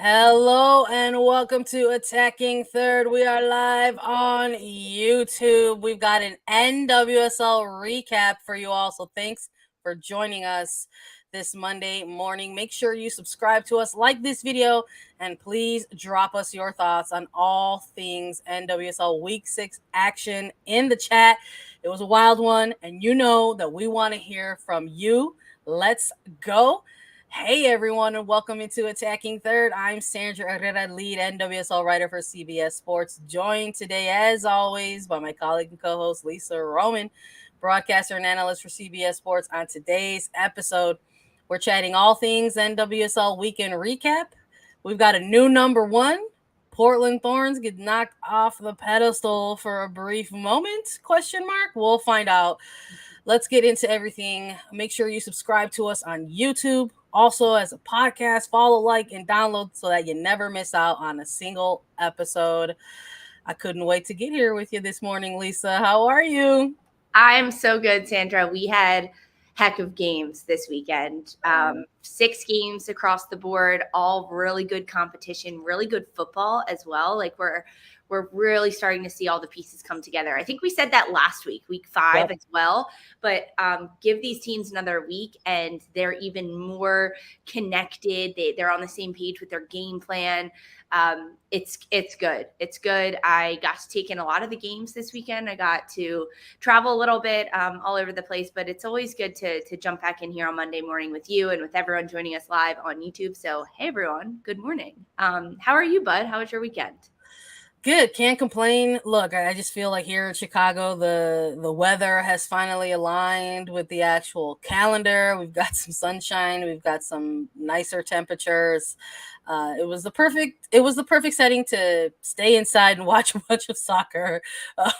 Hello and welcome to Attacking Third. We are live on YouTube. We've got an NWSL recap for you all, so thanks for joining us this Monday morning. Make sure you subscribe to us, like this video, and please drop us your thoughts on all things NWSL Week 6 action in the chat. It was a wild one, and you know that we want to hear from you. Let's go. Hey everyone, and welcome into Attacking Third. I'm Sandra Herrera, lead NWSL writer for CBS Sports, joined today as always by my colleague and co-host Allyssa Roman, broadcaster and analyst for CBS Sports. On today's episode, we're chatting all things NWSL weekend recap. We've got a new number one. Portland Thorns get knocked off the pedestal for a brief moment? Question mark. We'll find out. Let's get into everything. Make sure you subscribe to us on YouTube. Also, as a podcast, follow, like, and download so that you never miss out on a single episode. I couldn't wait to get here with you this morning, Lisa. How are you? I'm so good, Sandra. We had heck of games this weekend. 6 games across the board, all really good competition, really good football as well. Like we're really starting to see all the pieces come together. I think we said that last week 5 as well. But give these teams another week, and they're even more connected. They're on the same page with their game plan. It's good. It's good. I got to take in a lot of the games this weekend. I got to travel a little bit all over the place, but it's always good to jump back in here on Monday morning with you and with everyone joining us live on YouTube. So, hey everyone, good morning. How are you, bud? How was your weekend? Good. Can't complain. Look, I just feel like here in Chicago, the weather has finally aligned with the actual calendar. We've got some sunshine. We've got some nicer temperatures. It was the perfect setting to stay inside and watch a bunch of soccer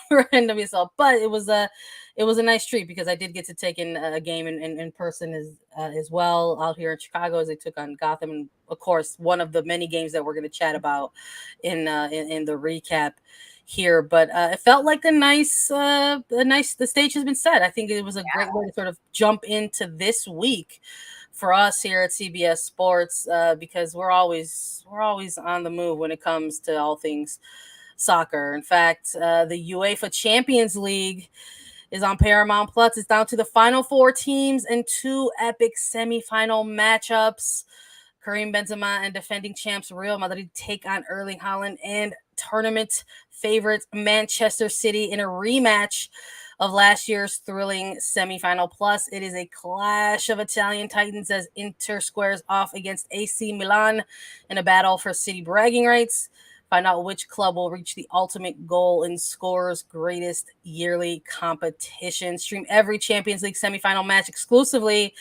for NWSL. But it was a nice treat because I did get to take in a game in person as well out here in Chicago as they took on Gotham, and of course one of the many games that we're going to chat about in the recap here. But it felt like the stage has been set. I think it was a great way to sort of jump into this week for us here at CBS Sports because we're always on the move when it comes to all things soccer. In fact, the UEFA Champions League is on Paramount Plus. It's down to the final 4 teams and 2 epic semifinal matchups. Karim Benzema and defending champs Real Madrid take on Erling Haaland and tournament favorites Manchester City in a rematch of last year's thrilling semifinal. Plus, it is a clash of Italian titans as Inter squares off against AC Milan in a battle for City bragging rights. Find out which club will reach the ultimate goal in Score's greatest yearly competition. Stream every Champions League semifinal match exclusively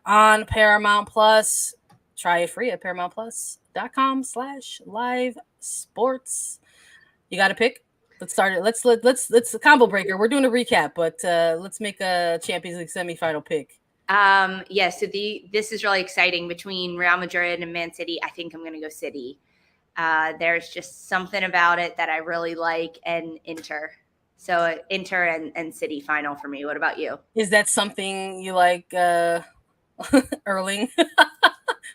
on Paramount Plus. Try it free at ParamountPlus.com/live sports. You got to pick. Let's start it. Let's a combo breaker. We're doing a recap, but let's make a Champions League semifinal pick. So this is really exciting between Real Madrid and Man City. I think I'm going to go City. There's just something about it that I really like, and Inter. So Inter and City final for me. What about you? Is that something you like, Erling?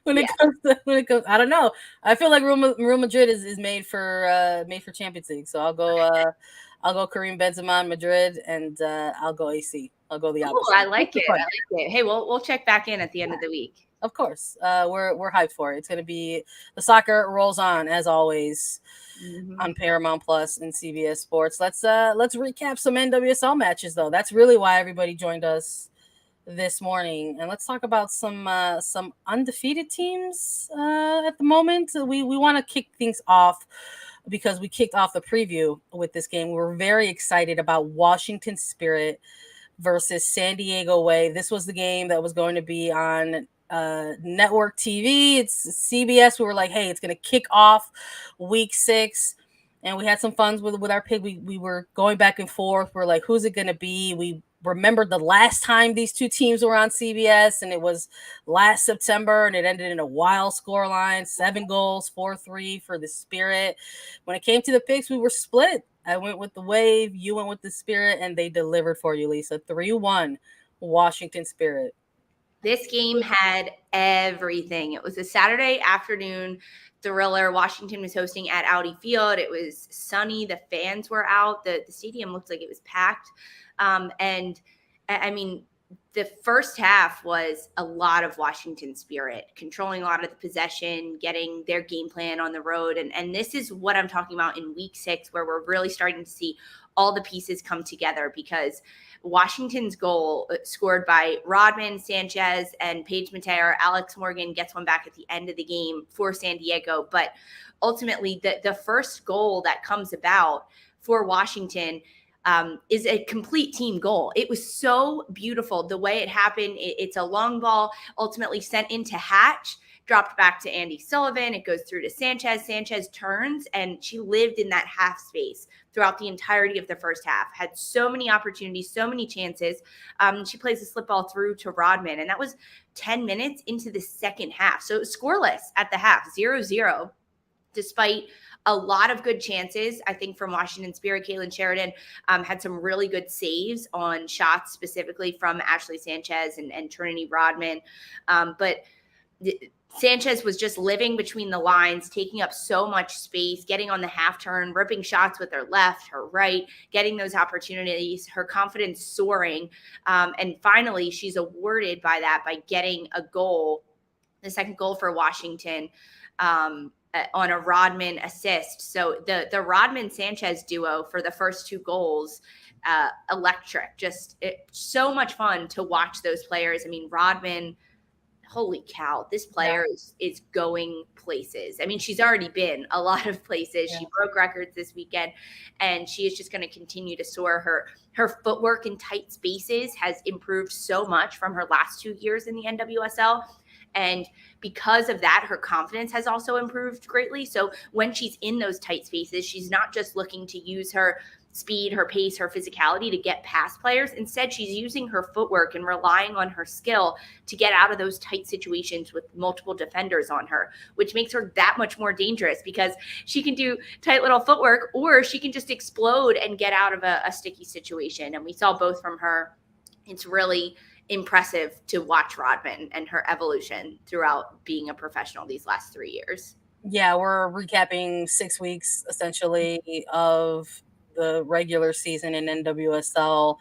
When it comes, I don't know. I feel like Real Madrid is made for Champions League. So I'll go Karim Benzema Madrid, and I'll go AC. I'll go the opposite. I like it. Hey, we'll check back in at the end of the week. Of course, we're hyped for it. It's going to be the soccer rolls on as always on Paramount Plus and CBS Sports. Let's recap some NWSL matches though. That's really why everybody joined us this morning, and let's talk about some undefeated teams at the moment. We want to kick things off because we kicked off the preview with this game. We were very excited about Washington Spirit versus San Diego Way. This was the game that was going to be on network TV. It's CBS. We were like, hey, it's going to kick off week 6. And we had some fun with our pick. We were going back and forth. We're like, who's it going to be? We remembered the last time these two teams were on CBS, and it was last September, and it ended in a wild scoreline, 7 goals, 4-3 for the Spirit. When it came to the picks, we were split. I went with the Wave, you went with the Spirit, and they delivered for you, Lisa. 3-1, Washington Spirit. This game had everything. It was a Saturday afternoon thriller. Washington was hosting at Audi Field. It was sunny. The fans were out. The stadium looked like it was packed. And I mean, the first half was a lot of Washington spirit, controlling a lot of the possession, getting their game plan on the road. And this is what I'm talking about in week 6, where we're really starting to see all the pieces come together, because Washington's goal, scored by Rodman, Sanchez, and Paige Mateo. Alex Morgan gets one back at the end of the game for San Diego. But ultimately, the first goal that comes about for Washington is a complete team goal. It was so beautiful the way it happened. It's a long ball, ultimately sent into Hatch, dropped back to Andy Sullivan. It goes through to Sanchez. Sanchez turns, and she lived in that half space throughout the entirety of the first half. Had so many opportunities, so many chances. She plays a slip ball through to Rodman, and that was 10 minutes into the second half. So it was scoreless at the half, 0-0, despite a lot of good chances, I think, from Washington Spirit. Caitlin Sheridan had some really good saves on shots, specifically from Ashley Sanchez and Trinity Rodman. But Sanchez was just living between the lines, taking up so much space, getting on the half turn, ripping shots with her left, her right, getting those opportunities, her confidence soaring. And finally, she's awarded by that by getting a goal, the second goal for Washington, on a Rodman assist. So the Rodman-Sanchez duo for the first 2 goals, electric. Just so much fun to watch those players. I mean, Rodman, holy cow, this player is going places. I mean, she's already been a lot of places. Yeah. She broke records this weekend, and she is just going to continue to soar. Her footwork in tight spaces has improved so much from her last 2 years in the NWSL. And because of that, her confidence has also improved greatly. So when she's in those tight spaces, she's not just looking to use her speed, her pace, her physicality to get past players. Instead, she's using her footwork and relying on her skill to get out of those tight situations with multiple defenders on her, which makes her that much more dangerous, because she can do tight little footwork, or she can just explode and get out of a sticky situation. And we saw both from her. It's really impressive to watch Rodman and her evolution throughout being a professional these last 3 years. Yeah, we're recapping 6 weeks essentially of the regular season in NWSL,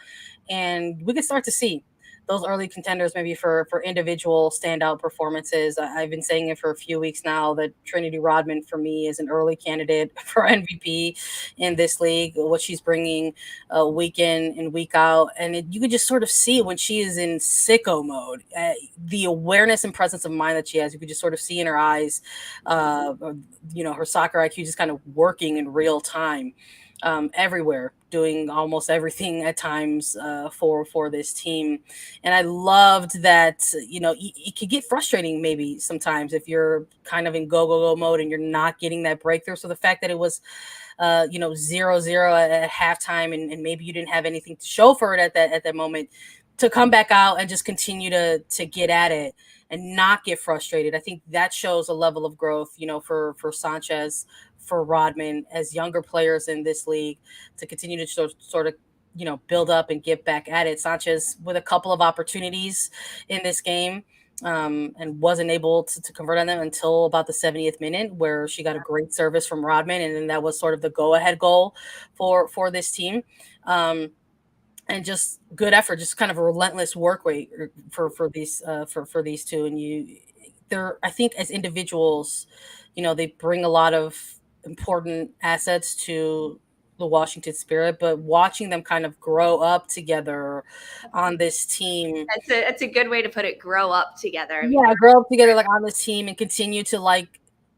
and we can start to see those early contenders maybe for individual standout performances. I've been saying it for a few weeks now that Trinity Rodman for me is an early candidate for MVP in this league. What she's bringing week in and week out, and you can just sort of see when she is in sicko mode, the awareness and presence of mind that she has. You could just sort of see in her eyes, her soccer IQ just kind of working in real time. Everywhere, doing almost everything at times for this team. And I loved that, it could get frustrating maybe sometimes if you're kind of in go mode and you're not getting that breakthrough. So the fact that it was 0-0 at halftime, and maybe you didn't have anything to show for it at that moment, to come back out and just continue to get at it and not get frustrated. I think that shows a level of growth, for Sanchez, for Rodman, as younger players in this league, to continue to sort of build up and get back at it. Sanchez with a couple of opportunities in this game, and wasn't able to convert on them until about the 70th minute, where she got a great service from Rodman, and then that was sort of the go-ahead goal for this team. And just good effort, just kind of a relentless work rate for these two. And they're, I think, as individuals, they bring a lot of important assets to the Washington Spirit, but watching them kind of grow up together on this team. That's a good way to put it. Grow up together. Yeah, grow up together on this team and continue to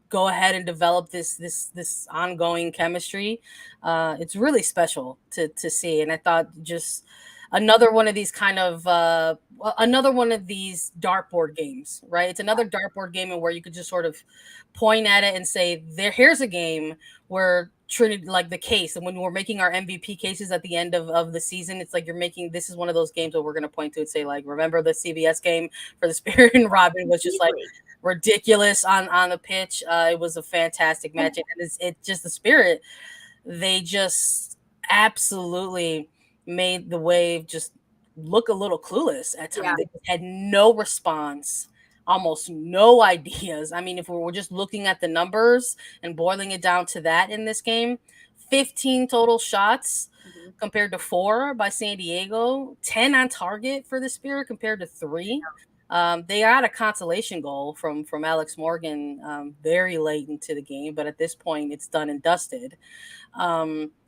go ahead and develop this ongoing chemistry. It's really special to see. And I thought just another one of these another one of these dartboard games, right? It's another dartboard game, and where you could just sort of point at it and say, here's a game where Trinity, like the case, and when we're making our MVP cases at the end of the season, it's like this is one of those games where we're going to point to and say, remember the CBS game for the Spirit and Rodman was just ridiculous on the pitch. It was a fantastic match, and it's just the Spirit. They just absolutely made the wave just look a little clueless at times. Yeah. They had no response, almost no ideas. I mean, if we were just looking at the numbers and boiling it down to that in this game, 15 total shots compared to 4 by San Diego, 10 on target for the Spirit compared to 3. They got a consolation goal from Alex Morgan very late into the game, but at this point it's done and dusted.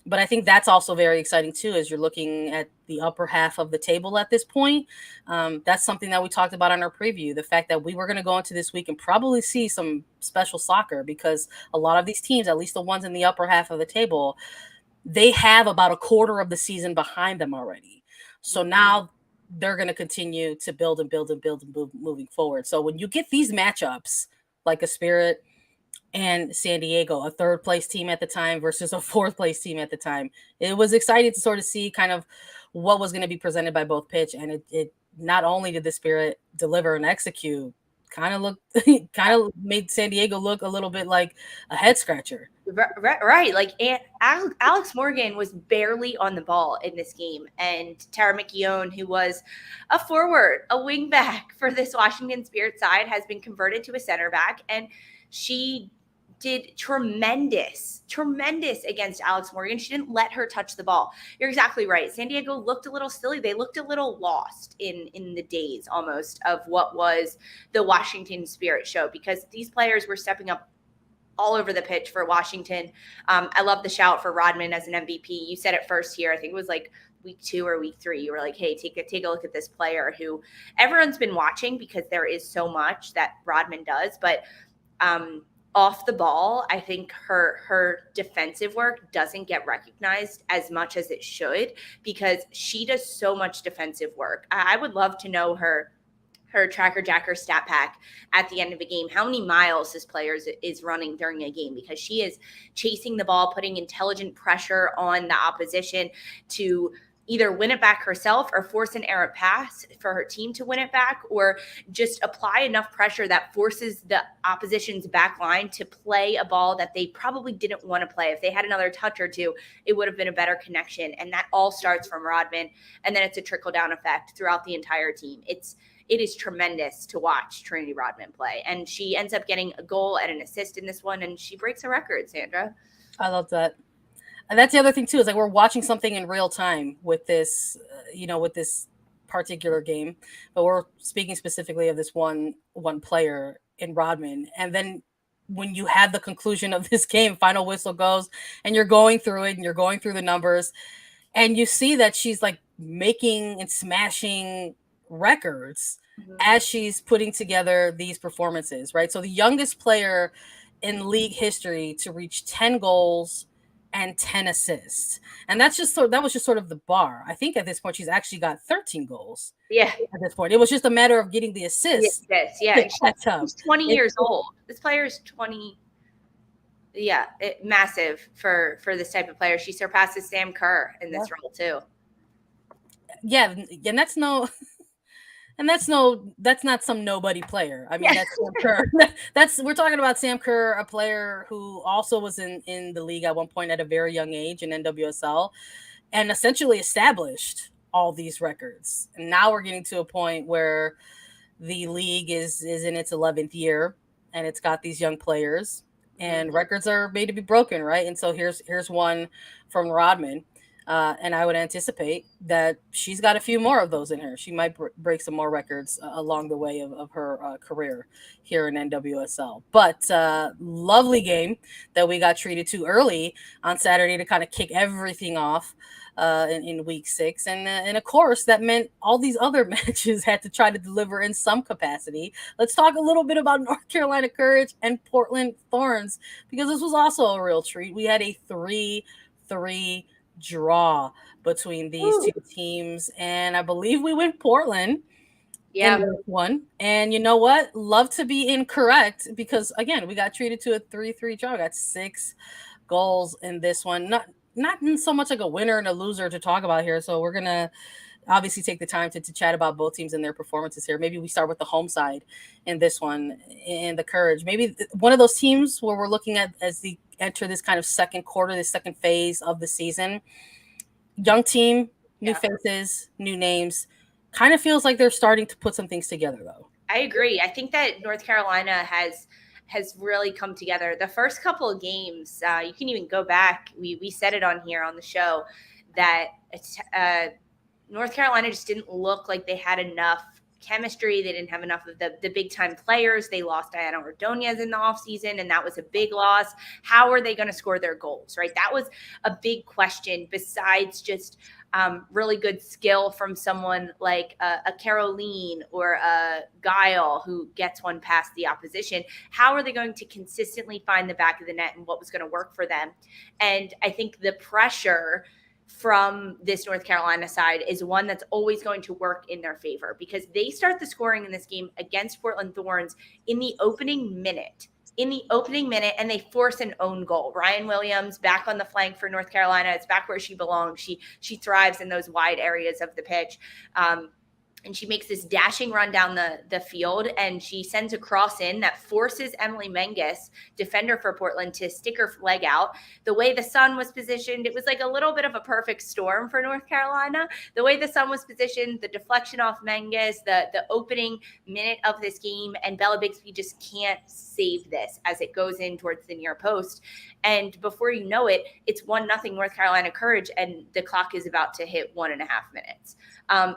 But I think that's also very exciting too, as you're looking at the upper half of the table at this point. That's something that we talked about on our preview, the fact that we were going to go into this week and probably see some special soccer, because a lot of these teams, at least the ones in the upper half of the table, they have about a quarter of the season behind them already. So now they're going to continue to build and move, moving forward. So when you get these matchups, like a Spirit and San Diego, a third place team at the time versus a fourth place team at the time, it was exciting to sort of see kind of what was going to be presented by both pitch. And it not only did the Spirit deliver and execute, kind of made San Diego look a little bit like a head scratcher. Right. Like Alex Morgan was barely on the ball in this game. And Tara McKeown, who was a forward, a wing back for this Washington Spirit side, has been converted to a center back. And she did tremendous against Alex Morgan. She didn't let her touch the ball. You're exactly right. San Diego looked a little silly. They looked a little lost in the days almost of what was the Washington Spirit show, because these players were stepping up all over the pitch for Washington. I love the shout for Rodman as an MVP. You said it first here. I think it was like week 2 or week 3. You were like, hey, take a look at this player who everyone's been watching, because there is so much that Rodman does. But off the ball, I think her defensive work doesn't get recognized as much as it should, because she does so much defensive work. I would love to know her tracker jacker stat pack at the end of a game, how many miles this player is running during a game, because she is chasing the ball, putting intelligent pressure on the opposition to either win it back herself or force an errant pass for her team to win it back, or just apply enough pressure that forces the opposition's back line to play a ball that they probably didn't want to play. If they had another touch or two, it would have been a better connection. And that all starts from Rodman, and then it's a trickle-down effect throughout the entire team. It is tremendous to watch Trinity Rodman play. And she ends up getting a goal and an assist in this one, and she breaks a record, Sandra. I love that. And that's the other thing too, is like we're watching something in real time with this, with this particular game, but we're speaking specifically of this one player in Rodman. And then when you have the conclusion of this game, final whistle goes, and you're going through it and you're going through the numbers, and you see that she's like making and smashing records as she's putting together these performances, right? So the youngest player in league history to reach 10 goals and 10 assists. And that was just sort of the bar. I think at this point she's actually got 13 goals. Yeah. At this point. It was just a matter of getting the assists. Yes. Yeah. She's 20 years old. This player is 20. Yeah. Massive for this type of player. She surpasses Sam Kerr in this role too. Yeah. And that's not some nobody player. I mean, that's Sam Kerr. We're talking about Sam Kerr, a player who also was in the league at one point at a very young age in NWSL, and essentially established all these records. And now we're getting to a point where the league is in its 11th year, and it's got these young players, and records are made to be broken, right? And so here's one from Rodman. And I would anticipate that she's got a few more of those in her. She might break some more records along the way of her career here in NWSL. But lovely game that we got treated to early on Saturday to kind of kick everything off in week 6. And of course, that meant all these other matches had to try to deliver in some capacity. Let's talk a little bit about North Carolina Courage and Portland Thorns, because this was also a real treat. We had a 3-3 draw between these two teams, and I believe we went Portland in this one. And you know what? Love to be incorrect, because again, we got treated to a 3-3 draw. We got 6 goals in this one. Not so much like a winner and a loser to talk about here. So we're gonna obviously take the time to chat about both teams and their performances here. Maybe we start with the home side in this one, in the Courage. Maybe one of those teams where we're looking at as the enter this kind of second quarter, this second phase of the season. Young team, new faces, new names, kind of feels like they're starting to put some things together, though. I agree. I think that North Carolina has really come together. The first couple of games, you can even go back. We said it on here on the show that North Carolina just didn't look like they had enough chemistry. They didn't have enough of the big time players. They lost Diana Ordonez in the offseason, and that was a big loss. How are they going to score their goals, right? That was a big question besides just really good skill from someone like a Caroline or a Guile who gets one past the opposition. How are they going to consistently find the back of the net and what was going to work for them? And I think the pressure from this North Carolina side is one that's always going to work in their favor because they start the scoring in this game against Portland Thorns in the opening minute. And they force an own goal. Ryan Williams back on the flank for North Carolina. It's back where she belongs. She thrives in those wide areas of the pitch. And she makes this dashing run down the field, and she sends a cross in that forces Emily Menges, defender for Portland, to stick her leg out. The way the sun was positioned, it was like a little bit of a perfect storm for North Carolina. The way the sun was positioned, the deflection off Menges, the opening minute of this game, and Bella Bixby just can't save this as it goes in towards the near post. And before you know it, it's 1-0 North Carolina Courage, and the clock is about to hit 1.5 minutes.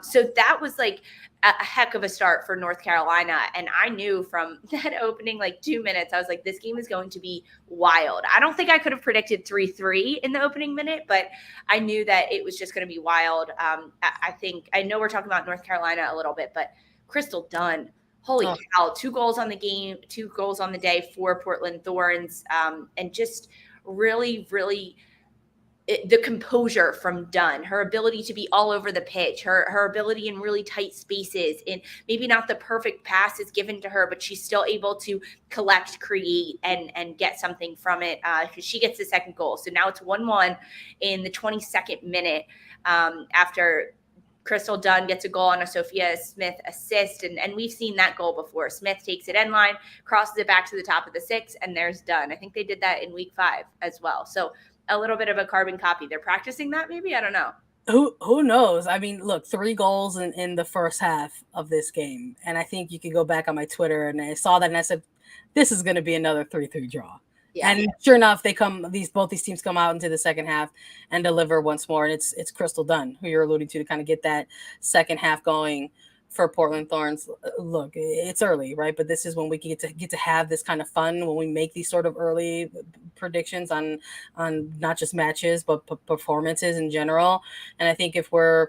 So that was like a heck of a start for North Carolina. And I knew from that opening, 2 minutes, I was like, this game is going to be wild. I don't think I could have predicted 3-3 in the opening minute, but I knew that it was just going to be wild. I know we're talking about North Carolina a little bit, but Crystal Dunn, holy cow, 2 goals on the game, 2 goals on the day for Portland Thorns. And just really, really the composure from Dunn, her ability to be all over the pitch, her ability in really tight spaces, and maybe not the perfect pass is given to her, but she's still able to collect, create, and get something from it because she gets the second goal. So now it's 1-1 in the 22nd minute after Crystal Dunn gets a goal on a Sophia Smith assist, and we've seen that goal before. Smith takes it end line, crosses it back to the top of the 6, and there's Dunn. I think they did that in week 5 as well. So a little bit of a carbon copy. They're practicing that maybe? I don't know. Who knows? I mean, look, 3 goals in the first half of this game. And I think you could go back on my Twitter and I saw that and I said, this is going to be another 3-3 draw. Yeah. And sure enough, both these teams come out into the second half and deliver once more. And it's Crystal Dunn, who you're alluding to kind of get that second half going for Portland Thorns. Look, it's early, right? But this is when we get to have this kind of fun when we make these sort of early predictions on not just matches but performances in general. And I think if we're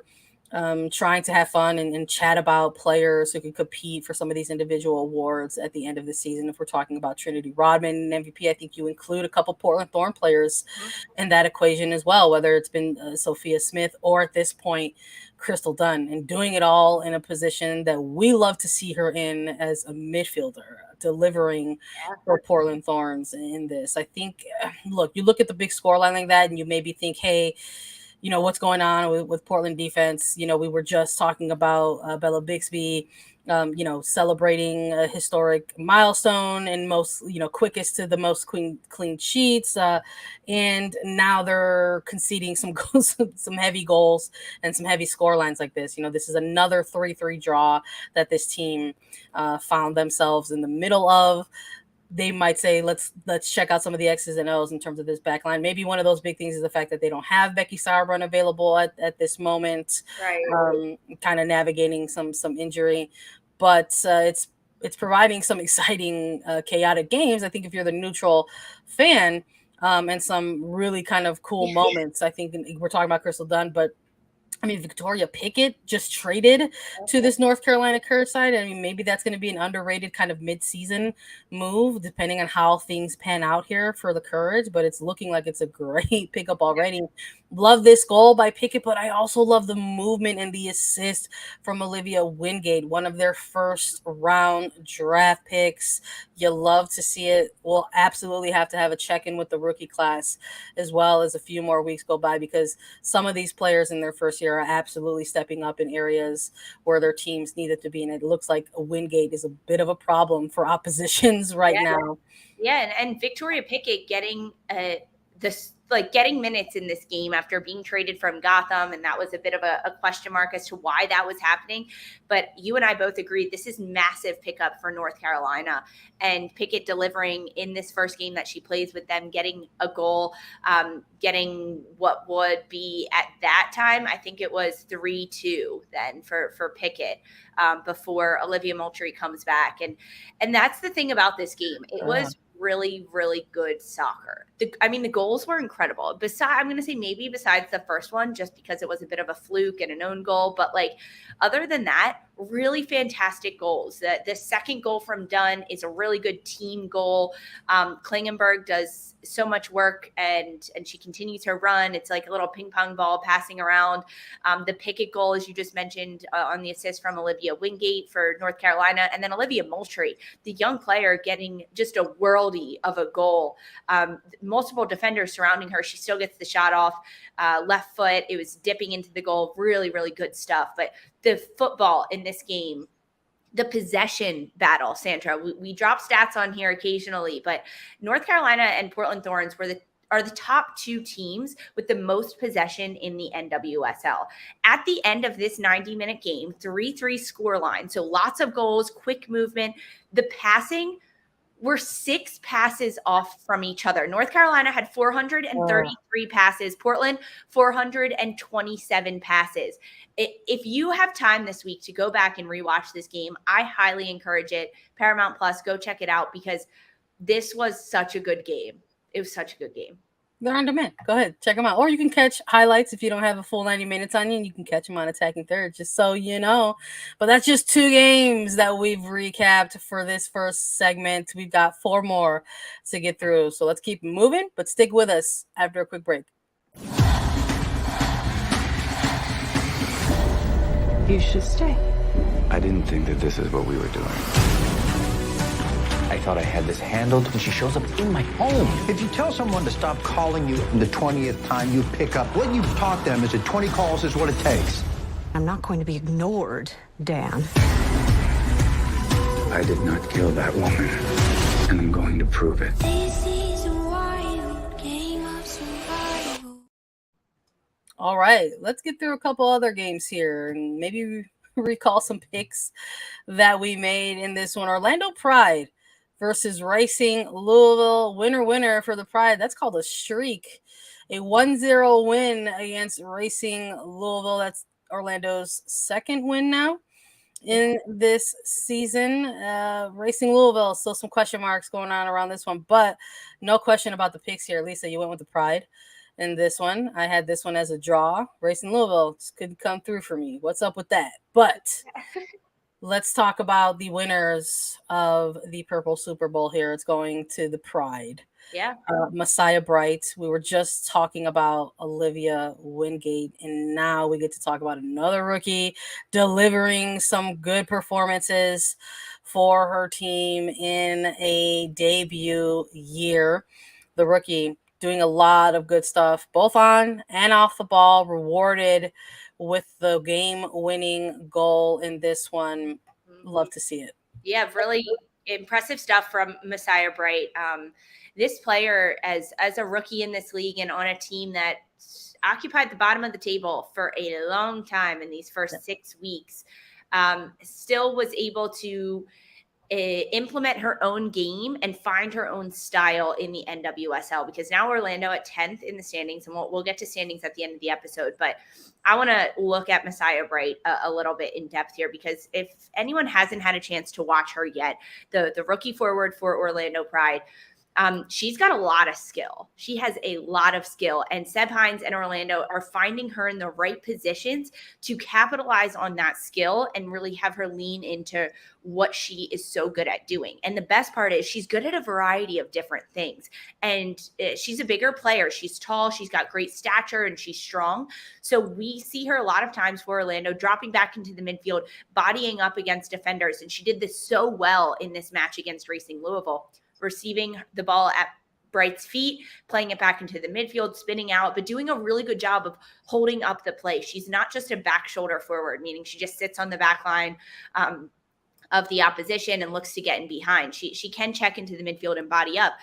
trying to have fun and chat about players who can compete for some of these individual awards at the end of the season, if we're talking about Trinity Rodman and MVP, I think you include a couple Portland Thorn players in that equation as well, whether it's been Sophia Smith or at this point Crystal Dunn, and doing it all in a position that we love to see her in as a midfielder, delivering for Portland Thorns in this. I think, look, you look at the big scoreline like that and you maybe think, hey, what's going on with Portland defense. We were just talking about Bella Bixby, celebrating a historic milestone and most, quickest to the most clean sheets. And now they're conceding some heavy goals and some heavy score lines like this. This is another 3-3 draw that this team found themselves in the middle of. They might say, let's check out some of the X's and O's in terms of this back line. Maybe one of those big things is the fact that they don't have Becky Sauerbrunn available at this moment, right? Kind of navigating some injury, but it's providing some exciting, chaotic games. I think if you're the neutral fan, and some really kind of cool moments. I think we're talking about Crystal Dunn, but I mean, Victoria Pickett just traded to this North Carolina Courage side. I mean, maybe that's going to be an underrated kind of mid-season move, depending on how things pan out here for the Courage. But it's looking like it's a great pickup already. Love this goal by Pickett, but I also love the movement and the assist from Olivia Wingate, one of their first round draft picks. You love to see it. We'll absolutely have to have a check-in with the rookie class as well as a few more weeks go by, because some of these players in their first year are absolutely stepping up in areas where their teams needed to be. And it looks like Wingate is a bit of a problem for oppositions right now. Yeah, and Victoria Pickett getting this, like, getting minutes in this game after being traded from Gotham. And that was a bit of a question mark as to why that was happening. But you and I both agreed this is massive pickup for North Carolina, and Pickett delivering in this first game that she plays with them, getting a goal, getting what would be at that time, I think it was 3-2 then for Pickett, before Olivia Moultrie comes back. And that's the thing about this game. It was really, really good soccer. The goals were incredible. I'm going to say maybe besides the first one, just because it was a bit of a fluke and an own goal. But, like, other than that, really fantastic goals. The second goal from Dunn is a really good team goal. Klingenberg does so much work, and she continues her run. It's like a little ping pong ball passing around. The Pickett goal, as you just mentioned, on the assist from Olivia Wingate for North Carolina. And then Olivia Moultrie, the young player, getting just a worldie of a goal. Multiple defenders surrounding her. She still gets the shot off left foot. It was dipping into the goal. Really, really good stuff. But the football in this game, the possession battle, Sandra, we drop stats on here occasionally, but North Carolina and Portland Thorns are the top two teams with the most possession in the NWSL. At the end of this 90-minute game, 3-3 scoreline, so lots of goals, quick movement. The passing, were 6 passes off from each other. North Carolina had 433 passes. Portland, 427 passes. If you have time this week to go back and rewatch this game, I highly encourage it. Paramount Plus, go check it out, because this was such a good game. It was such a good game. They're on demand. Go ahead, check them out. Or you can catch highlights if you don't have a full 90 minutes on you, and you can catch them on Attacking Third, just so you know. But that's just 2 games that we've recapped for this first segment. We've got 4 more to get through. So let's keep moving, but stick with us after a quick break. You should stay. I didn't think that this is what we were doing. I thought I had this handled, and she shows up in my home. If you tell someone to stop calling you the 20th time you pick up, what you've taught them is that 20 calls is what it takes. I'm not going to be ignored, Dan. I did not kill that woman, and I'm going to prove it. All right, let's get through a couple other games here and maybe recall some picks that we made in this one. Orlando Pride versus Racing Louisville. Winner for the Pride. That's called a streak. A 1-0 win against Racing Louisville. That's Orlando's second win now in this season. Racing Louisville, still some question marks going on around this one, but no question about the picks here. Lisa, you went with the Pride in this one. I had this one as a draw. Racing Louisville couldn't come through for me. What's up with that? But let's talk about the winners of the Purple Super Bowl here. It's going to the Pride. Yeah. Messiah Bright. We were just talking about Olivia Wingate, and now we get to talk about another rookie delivering some good performances for her team in a debut year. The rookie doing a lot of good stuff, both on and off the ball, rewarded with the game-winning goal in this one. Love to see it. Yeah, really impressive stuff from Messiah Bright. This player, as a rookie in this league and on a team that occupied the bottom of the table for a long time in these first 6 weeks, still was able to implement her own game and find her own style in the NWSL, because now Orlando at 10th in the standings, and we'll get to standings at the end of the episode, but I want to look at Messiah Bright a little bit in depth here, because if anyone hasn't had a chance to watch her yet, the rookie forward for Orlando Pride, she's got a lot of skill. She has a lot of skill, and Seb Hines and Orlando are finding her in the right positions to capitalize on that skill and really have her lean into what she is so good at doing. And the best part is she's good at a variety of different things. And she's a bigger player. She's tall. She's got great stature, and she's strong. So we see her a lot of times for Orlando dropping back into the midfield, bodying up against defenders. And she did this so well in this match against Racing Louisville, receiving the ball at Bright's feet, playing it back into the midfield, spinning out, but doing a really good job of holding up the play. She's not just a back shoulder forward, meaning she just sits on the back line of the opposition and looks to get in behind. She can check into the midfield and body up.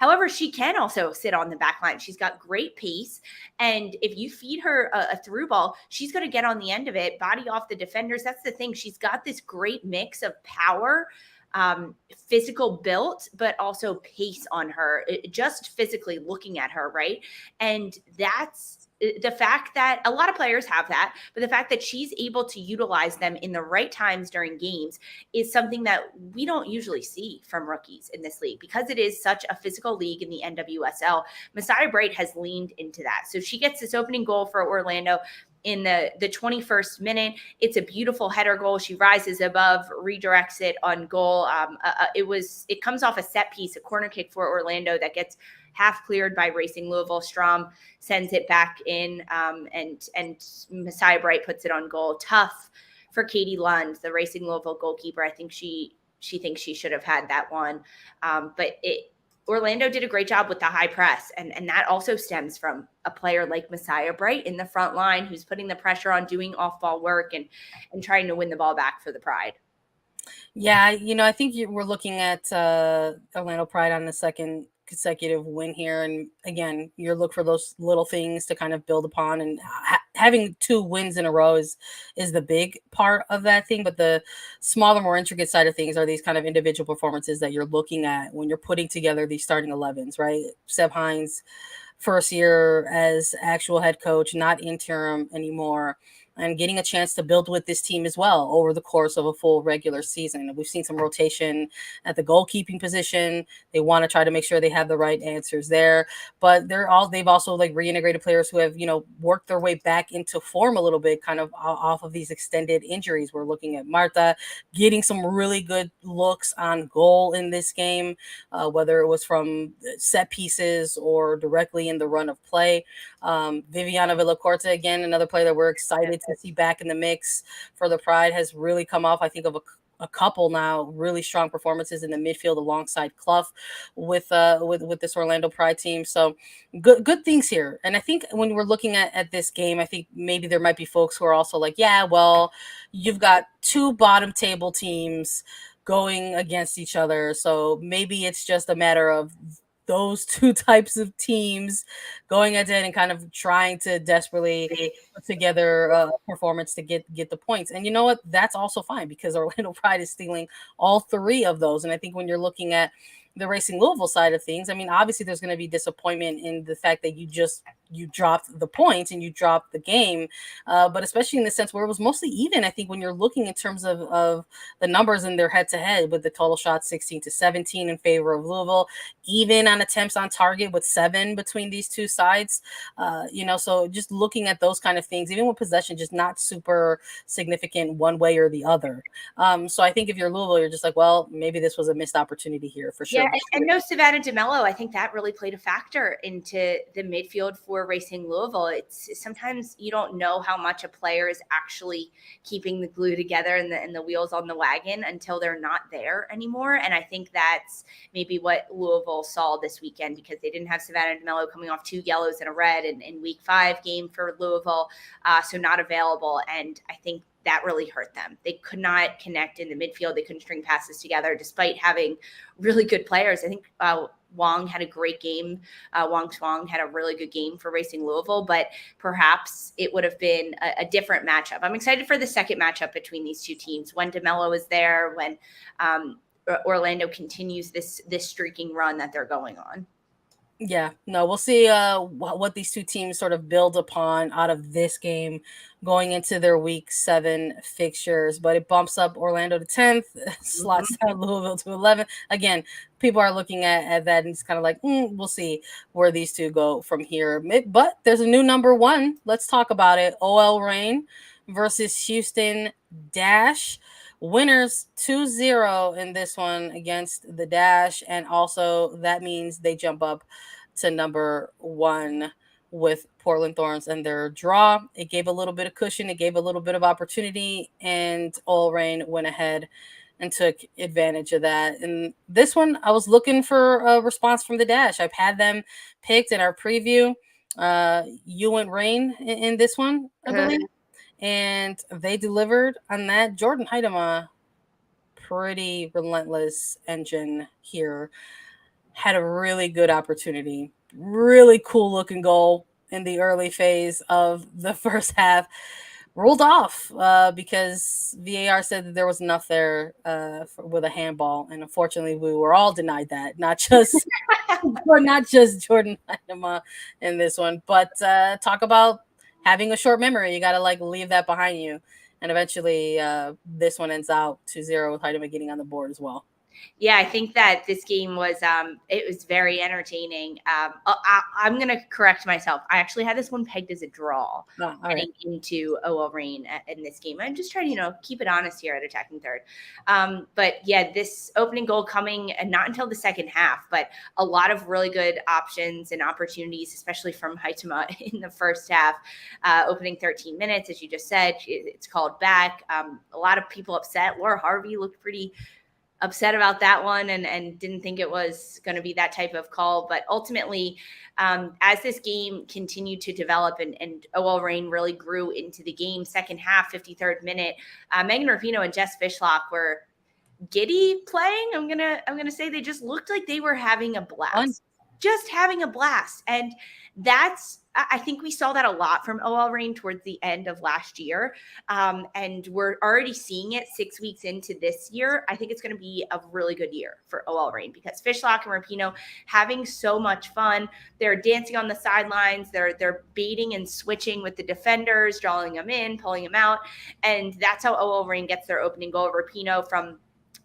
However, she can also sit on the back line. She's got great pace. And if you feed her a through ball, she's going to get on the end of it, body off the defenders. That's the thing. She's got this great mix of power, physical built, but also pace on her, just physically looking at her, right? And that's the fact that a lot of players have that, but the fact that she's able to utilize them in the right times during games is something that we don't usually see from rookies in this league, because it is such a physical league in the NWSL. Messiah Bright has leaned into that. So she gets this opening goal for Orlando in the 21st minute. It's a beautiful header goal. She rises above, redirects it on goal. It comes off a set piece, a corner kick for Orlando that gets half cleared by Racing Louisville. Strom sends it back in, and Messiah Bright puts it on goal. Tough for Katie Lund, the Racing Louisville goalkeeper. I think she thinks she should have had that one. But Orlando did a great job with the high press, and that also stems from a player like Messiah Bright in the front line, who's putting the pressure on, doing off-ball work and trying to win the ball back for the Pride. Yeah, I think we're looking at Orlando Pride on the second consecutive win here, and again, you look for those little things to kind of build upon, and having 2 wins in a row is the big part of that thing. But the smaller, more intricate side of things are these kind of individual performances that you're looking at when you're putting together these starting 11s, right? Seb Hines, first year as actual head coach, not interim anymore, and getting a chance to build with this team as well over the course of a full regular season. We've seen some rotation at the goalkeeping position. They want to try to make sure they have the right answers there, but they've also like reintegrated players who have, worked their way back into form a little bit, kind of off of these extended injuries. We're looking at Marta getting some really good looks on goal in this game, whether it was from set pieces or directly in the run of play. Viviana Villacorta, again, another player that we're excited to see back in the mix for the Pride, has really come off, I think, of a couple now really strong performances in the midfield alongside Clough with this Orlando Pride team. So good things here. And I think when we're looking at this game, I think maybe there might be folks who are also like, yeah, well, you've got 2 bottom table teams going against each other, so maybe it's just a matter of those 2 types of teams going at it and kind of trying to desperately put together a performance to get the points. And you know what? That's also fine, because Orlando Pride is stealing all 3 of those. And I think when you're looking at the Racing Louisville side of things, I mean, obviously there's going to be disappointment in the fact that you dropped the points and you dropped the game, but especially in the sense where it was mostly even. I think when you're looking in terms of the numbers in their head-to-head, with the total shots 16-17 in favor of Louisville, even on attempts on target with 7 between these 2 sides, so just looking at those kind of things, even with possession just not super significant one way or the other. So I think if you're Louisville, you're just like, well, maybe this was a missed opportunity here for sure. Yeah, and no Savannah DeMello, I think that really played a factor into the midfield for Racing Louisville. It's sometimes you don't know how much a player is actually keeping the glue together and the wheels on the wagon until they're not there anymore. And I think that's maybe what Louisville saw this weekend, because they didn't have Savannah DeMello coming off 2 yellows and a red in week 5 game for Louisville, so not available. And I think that really hurt them. They could not connect in the midfield. They couldn't string passes together despite having really good players. I think Wong had a great game. Wong Swang had a really good game for Racing Louisville, but perhaps it would have been a different matchup. I'm excited for the second matchup between these 2 teams. When DeMello is there, when Orlando continues this streaking run that they're going on. Yeah, no, we'll see what these 2 teams sort of build upon out of this game going into their week 7 fixtures. But it bumps up Orlando to 10th, slots down Louisville to 11th. Again, people are looking at that and it's kind of like, we'll see where these 2 go from here. But there's a new number 1. Let's talk about it. OL Reign versus Houston Dash. Winners 2-0 in this one against the Dash, and also that means they jump up to number 1 with Portland Thorns and their draw. It gave a little bit of cushion, it gave a little bit of opportunity, and OL Reign went ahead and took advantage of that. And this one, I was looking for a response from the Dash. I've had them picked in our preview. You went Reign in this one, I believe. And they delivered on that. Jordyn Huitema, pretty relentless engine here. had a really good opportunity. Really cool looking goal in the early phase of the first half. Ruled off because VAR said that there was enough there with a handball, and unfortunately, we were all denied that. Not just Jordyn Huitema in this one, but talk about having a short memory. You got to like leave that behind you, and eventually, this one ends out 2-0 with Huitema getting on the board as well. Yeah, I think that this game was it was very entertaining. I'm going to correct myself. I actually had this one pegged as a draw heading into OL Reign in this game. I'm just trying to, keep it honest here at Attacking Third. But yeah, this opening goal coming not until the second half, but a lot of really good options and opportunities, especially from Huitema in the first half. Opening 13 minutes, as you just said, it's called back. A lot of people upset. Laura Harvey looked pretty upset about that one and didn't think it was going to be that type of call. But ultimately, as this game continued to develop and OL Reign really grew into the game, second half, 53rd minute, Megan Rapinoe and Jess Fishlock were giddy playing. I'm gonna say they just looked like they were having a blast. Just having a blast. And I think we saw that a lot from OL Reign towards the end of last year. And we're already seeing it 6 weeks into this year. I think it's going to be a really good year for OL Reign because Fishlock and Rapinoe having so much fun. They're dancing on the sidelines. They're baiting and switching with the defenders, drawing them in, pulling them out. And that's how OL Reign gets their opening goal. Rapinoe from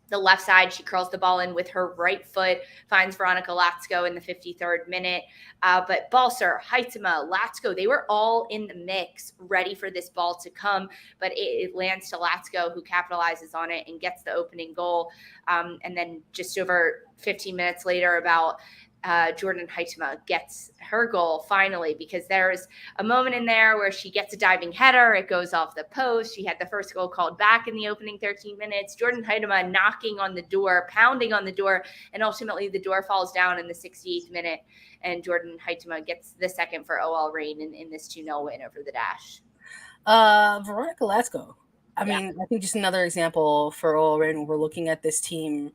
the left side, she curls the ball in with her right foot, finds Veronica Latsko in the 53rd minute. But Balser, Huitema, Latsko, they were all in the mix, ready for this ball to come. But it lands to Latsko, who capitalizes on it and gets the opening goal. And then just over 15 minutes later, about Jordyn Huitema gets her goal finally, because there's a moment in there where she gets a diving header. It goes off the post. She had the first goal called back in the opening 13 minutes. Jordyn Huitema knocking on the door, pounding on the door, and ultimately the door falls down in the 68th minute, and Jordyn Huitema gets the second for OL Reign in this 2-0 win over the Dash. Veronica Latsko. I mean, I think just another example for OL Reign when we're looking at this team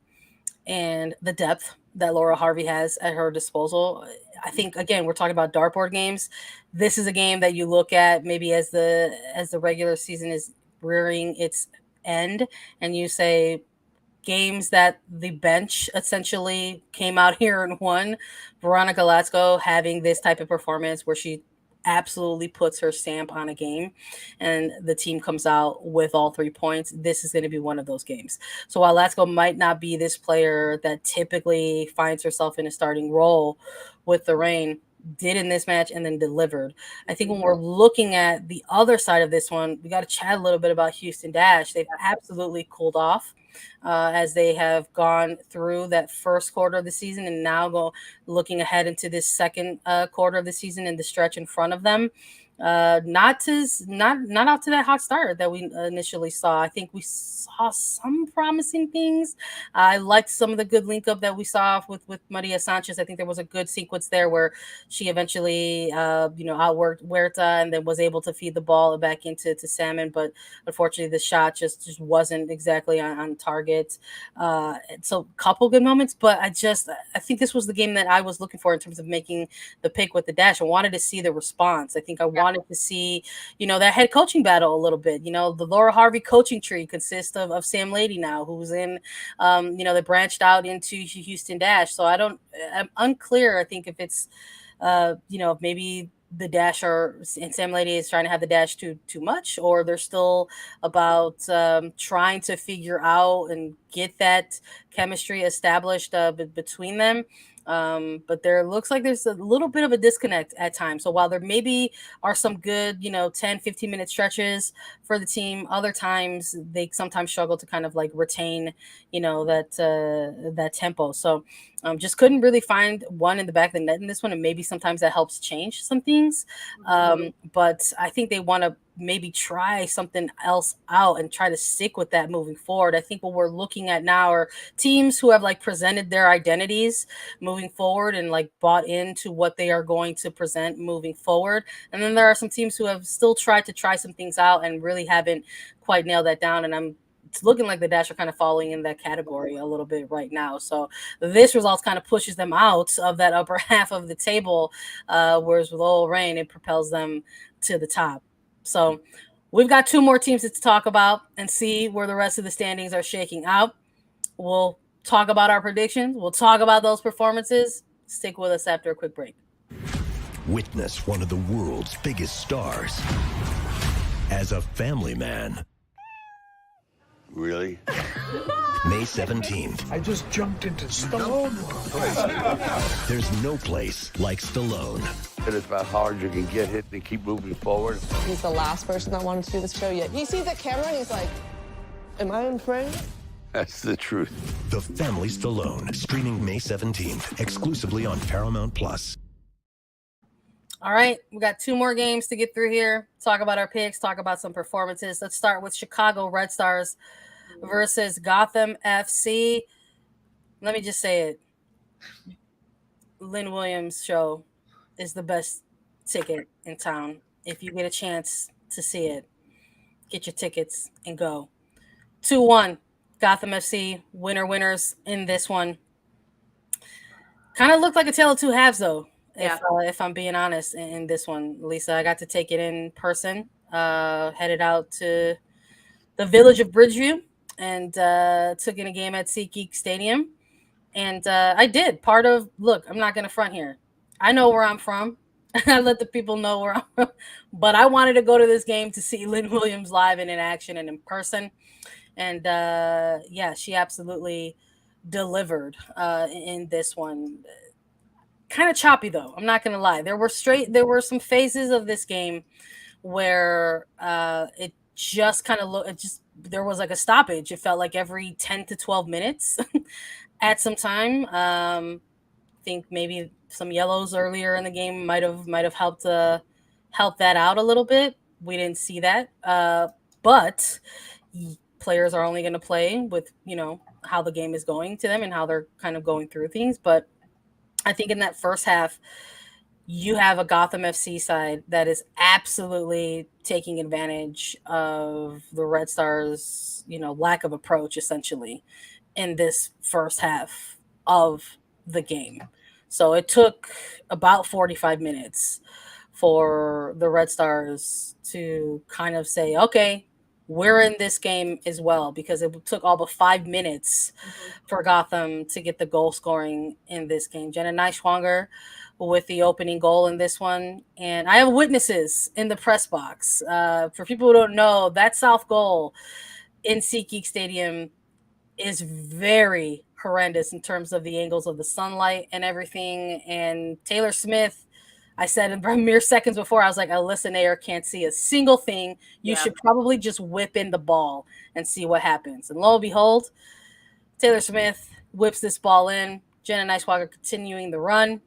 and the depth that Laura Harvey has at her disposal. I think, again, we're talking about dartboard games. This is a game that you look at maybe as the regular season is rearing its end, and you say games that the bench essentially came out here and won. Veronica Latsko having this type of performance where she absolutely puts her stamp on a game and the team comes out with all 3 points. This is going to be one of those games. So while Latsko might not be this player that typically finds herself in a starting role with the Reign, did in this match and then delivered. I think when we're looking at the other side of this one, we got to chat a little bit about Houston Dash. They've absolutely cooled off as they have gone through that first quarter of the season and now looking ahead into this second quarter of the season and the stretch in front of them. Not out to that hot start that we initially saw. I think we saw some promising things. I liked some of the good link up that we saw with Maria Sanchez. I think there was a good sequence there where she eventually outworked Huerta and then was able to feed the ball back into Salmon, but unfortunately the shot just wasn't exactly on target. So a couple good moments, but I think this was the game that I was looking for in terms of making the pick with the Dash. I wanted to see the response. I think I wanted to see, that head coaching battle a little bit. The Laura Harvey coaching tree consists of Sam Lady now, who's in, they branched out into Houston Dash. So I'm unclear. I think if it's, maybe the Dash and Sam Lady is trying to have the Dash too much, or they're still about trying to figure out and get that chemistry established between them. But there looks like there's a little bit of a disconnect at times. So while there maybe are some good, 10, 15 minute stretches for the team, other times they sometimes struggle to kind of like retain, that tempo. So just couldn't really find one in the back of the net in this one. And maybe sometimes that helps change some things. But I think they want to maybe try something else out and try to stick with that moving forward. I think what we're looking at now are teams who have like presented their identities moving forward and like bought into what they are going to present moving forward. And then there are some teams who have still tried to try some things out and really haven't quite nailed that down. And I'm it's looking like the Dash are kind of falling in that category a little bit right now. So this result kind of pushes them out of that upper half of the table, whereas with Lowell Rain, it propels them to the top. So we've got 2 more teams to talk about and see where the rest of the standings are shaking out. We'll talk about our predictions. We'll talk about those performances. Stick with us after a quick break. Witness one of the world's biggest stars as a family man. Really? May 17th. I just jumped into Stallone. There's no place like Stallone. It is about how hard you can get hit and keep moving forward. He's the last person that wanted to do this show yet. He sees the camera and he's like, am I in frame? That's the truth. The Family Stallone, streaming May 17th, exclusively on Paramount Plus. All right, we got 2 more games to get through here. Talk about our picks, talk about some performances. Let's start with Chicago Red Stars versus Gotham FC. Let me just say it. Lynn Williams show is the best ticket in town. If you get a chance to see it, get your tickets and go. 2-1, Gotham FC, winners in this one. Kind of looked like a tale of 2 halves, though. Yeah. If I'm being honest, in this one, Lisa, I got to take it in person, headed out to the village of Bridgeview and took in a game at SeatGeek Stadium. And I did look, I'm not going to front here. I know where I'm from. I let the people know where I'm from, but I wanted to go to this game to see Lynn Williams live and in action and in person. And she absolutely delivered in this one. Kind of choppy, though. I'm not going to lie. There were some phases of this game where it just kind of there was like a stoppage. It felt like every 10 to 12 minutes at some time. I think maybe some yellows earlier in the game might have helped that out a little bit. We didn't see that. But players are only going to play with, how the game is going to them and how they're kind of going through things. But I think in that first half, you have a Gotham FC side that is absolutely taking advantage of the Red Stars, lack of approach, essentially, in this first half of the game. So it took about 45 minutes for the Red Stars to kind of say, okay, we're in this game as well, because it took all but 5 minutes for Gotham to get the goal scoring in this game. Jenna Neiswanger with the opening goal in this one. And I have witnesses in the press box. For people who don't know, that south goal in SeatGeek Stadium is very horrendous in terms of the angles of the sunlight and everything. And Taylor Smith, I said in mere seconds before, I was like, Allyssa Nair can't see a single thing. You should probably just whip in the ball and see what happens. And lo and behold, Taylor Smith whips this ball in. Jenna Neiswanger continuing the run,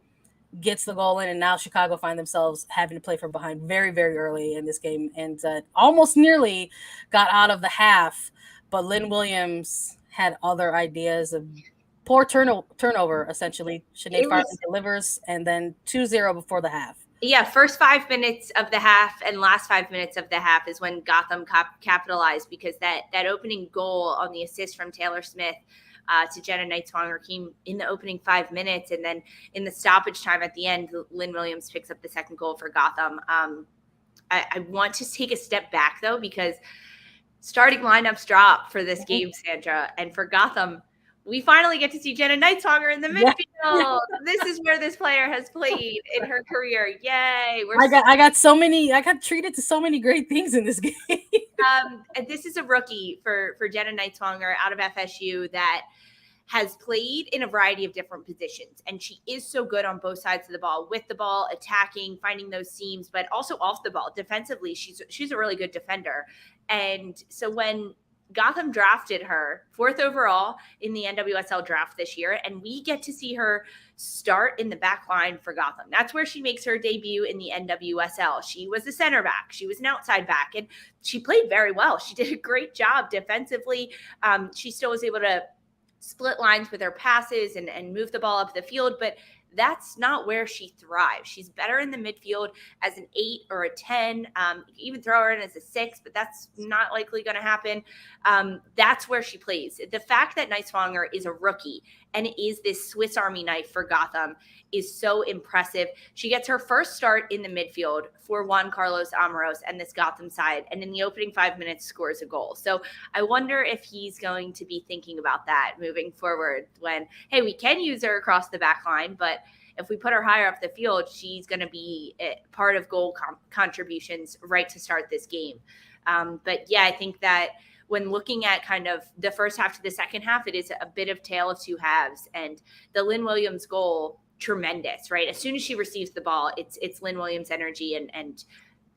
gets the goal in, and now Chicago find themselves having to play from behind very, very early in this game, and almost nearly got out of the half. But Lynn Williams had other ideas of poor turnover, essentially. Sinead Farley delivers, and then 2-0 before the half. Yeah, first 5 minutes of the half and last 5 minutes of the half is when Gotham capitalized, because that opening goal on the assist from Taylor Smith to Jenna Neiswanger came in the opening 5 minutes, and then in the stoppage time at the end, Lynn Williams picks up the second goal for Gotham. I want to take a step back, though, because starting lineups drop for this game, Sandra, and for Gotham, we finally get to see Jenna Neiswanger in the midfield. Yeah. This is where this player has played in her career. Yay. I got treated to so many great things in this game. And this is a rookie for Jenna Neiswanger out of FSU that has played in a variety of different positions. And she is so good on both sides of the ball, with the ball, attacking, finding those seams, but also off the ball. Defensively, she's a really good defender. And so when Gotham drafted her 4th overall in the NWSL draft this year, and we get to see her start in the back line for Gotham. That's where she makes her debut in the NWSL. She was a center back. She was an outside back, and she played very well. She did a great job defensively. She still was able to split lines with her passes and move the ball up the field. But that's not where she thrives. She's better in the midfield as an 8 or a 10. You can even throw her in as a 6, but that's not likely going to happen. That's where she plays. The fact that Neiswanger is a rookie and is this Swiss Army knife for Gotham is so impressive. She gets her first start in the midfield for Juan Carlos Amoros and this Gotham side, and in the opening 5 minutes scores a goal. So I wonder if he's going to be thinking about that moving forward when, hey, we can use her across the back line, but if we put her higher up the field, she's going to be part of goal contributions right to start this game. But yeah, I think that when looking at kind of the first half to the second half, it is a bit of tale of two halves. And the Lynn Williams goal, tremendous, right? As soon as she receives the ball, it's Lynn Williams energy and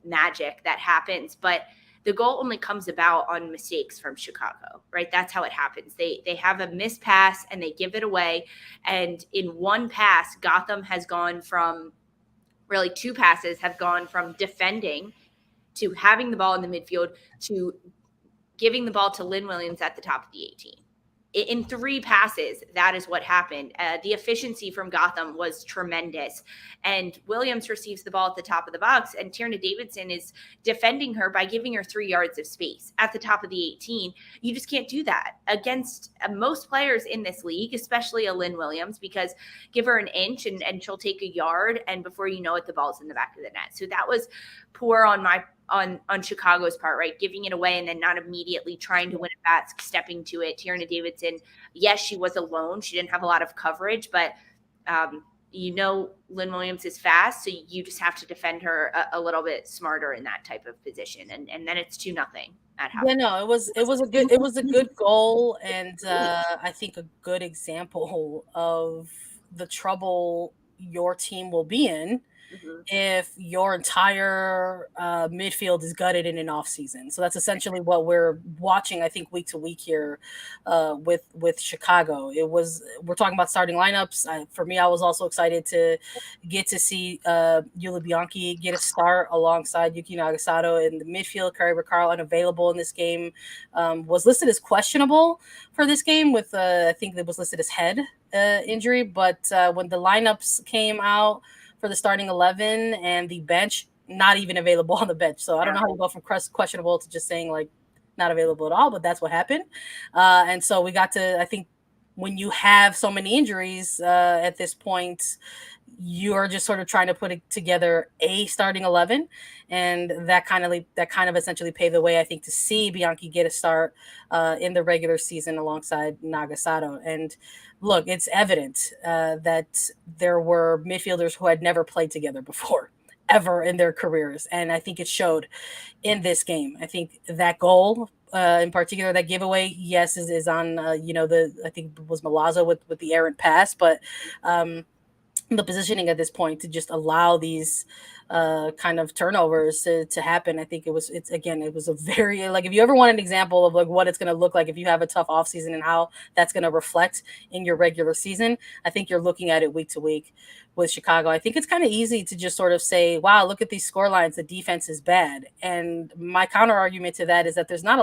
magic that happens. But the goal only comes about on mistakes from Chicago, right? That's how it happens. They have a missed pass and they give it away. And in one pass, Gotham has gone from really 2 passes have gone from defending to having the ball in the midfield to giving the ball to Lynn Williams at the top of the 18. In 3 passes, that is what happened. The efficiency from Gotham was tremendous. And Williams receives the ball at the top of the box, and Tierna Davidson is defending her by giving her 3 yards of space at the top of the 18. You just can't do that against most players in this league, especially a Lynn Williams, because give her an inch and she'll take a yard, and before you know it, the ball's in the back of the net. So that was poor on Chicago's part, right? Giving it away and then not immediately trying to win it back, stepping to it. Tierna Davidson, yes, she was alone. She didn't have a lot of coverage, but Lynn Williams is fast, so you just have to defend her a little bit smarter in that type of position. And then it's 2-0 at half. Yeah, no, it was a good goal, and I think a good example of the trouble your team will be in if your entire midfield is gutted in an off season. So that's essentially what we're watching, I think, week to week here with Chicago. We're talking about starting lineups. For me, I was also excited to get to see Yuli Bianchi get a start alongside Yuki Nagasato in the midfield. Curry Ricard, unavailable in this game, was listed as questionable for this game with I think it was listed as head injury. But when the lineups came out for the starting 11 and the bench, not even available on the bench. So I don't know how you go from questionable to just saying like not available at all, but that's what happened. And so we got to, I think when you have so many injuries at this point, you are just sort of trying to put together a starting 11, and that kind of essentially paved the way, I think, to see Bianchi get a start in the regular season alongside Nagasato. And look, it's evident that there were midfielders who had never played together before, ever in their careers, and I think it showed in this game. I think that goal, in particular, that giveaway, yes, is on I think it was Milazzo with the errant pass, but the positioning at this point to just allow these kind of turnovers to happen. I think it was a very, like, if you ever want an example of like what it's going to look like if you have a tough offseason and how that's going to reflect in your regular season, I think you're looking at it week to week with Chicago. I think it's kind of easy to just sort of say, wow, look at these score lines, the defense is bad. And my counter argument to that is that there's not